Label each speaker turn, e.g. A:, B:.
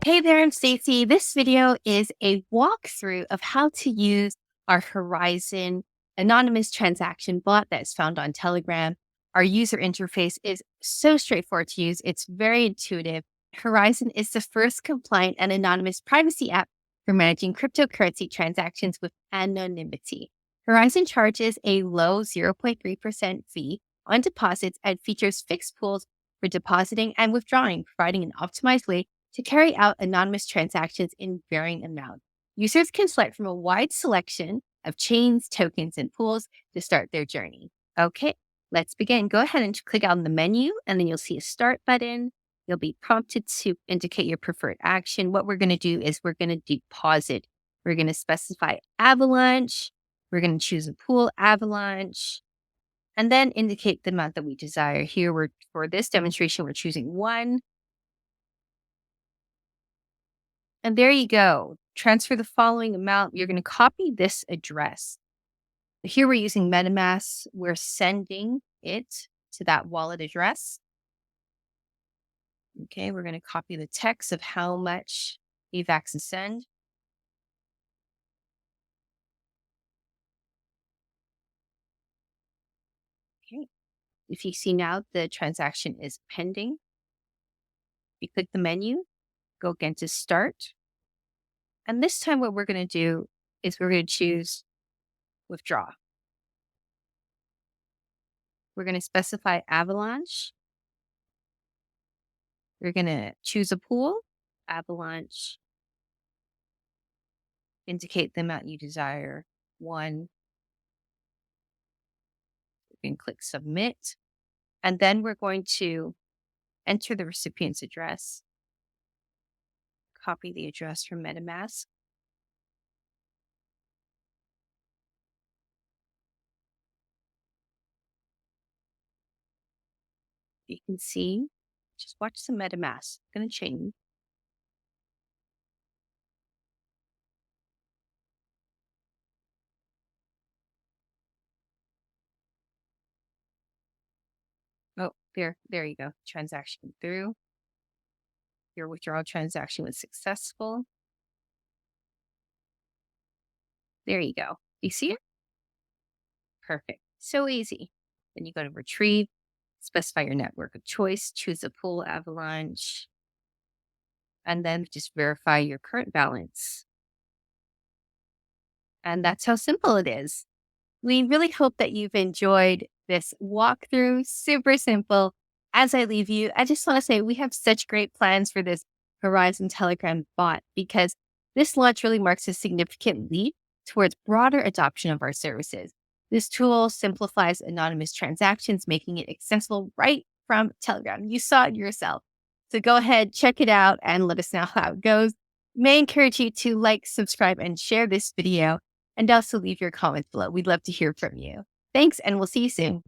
A: Hey there, I'm Stacy. This video is a walkthrough of how to use our Horizon anonymous transaction bot that's found on Telegram. Our user interface is so straightforward to use. It's very intuitive. Horizon is the first compliant and anonymous privacy app for managing cryptocurrency transactions with anonymity. Horizon charges a low 0.3% fee on deposits and features fixed pools for depositing and withdrawing, providing an optimized way to carry out anonymous transactions in varying amounts. Users can select from a wide selection of chains, tokens, and pools to start their journey. Okay, let's begin. Go ahead and click on the menu, and then you'll see a start button. You'll be prompted to indicate your preferred action. What we're going to do is we're going to deposit. We're going to specify Avalanche. We're going to choose a pool, Avalanche, and then indicate the amount that we desire. Here, for this demonstration, we're choosing 1. And there you go. Transfer the following amount. You're going to copy this address. Here we're using MetaMask. We're sending it to that wallet address. Okay, we're going to copy the text of how much AVAX to send. Okay, if you see now the transaction is pending, you click the menu, go again to start. And this time what we're going to do is we're going to choose withdraw. We're going to specify Avalanche. We're going to choose a pool, Avalanche, indicate the amount you desire, 1. You can click submit. And then we're going to enter the recipient's address, copy the address from MetaMask. You can see, just watch the MetaMask. Going to change. Oh, there you go. Transaction through. Your withdrawal transaction was successful. There you go. You see it? Perfect. So easy. Then you go to retrieve, specify your network of choice, choose a pool, Avalanche, and then just verify your current balance. And that's how simple it is. We really hope that you've enjoyed this walkthrough. Super simple. As I leave you, I just want to say we have such great plans for this Horizon Telegram bot because this launch really marks a significant leap towards broader adoption of our services. This tool simplifies anonymous transactions, making it accessible right from Telegram. You saw it yourself. So go ahead, check it out, and let us know how it goes. May encourage you to like, subscribe, and share this video, and also leave your comments below. We'd love to hear from you. Thanks, and we'll see you soon.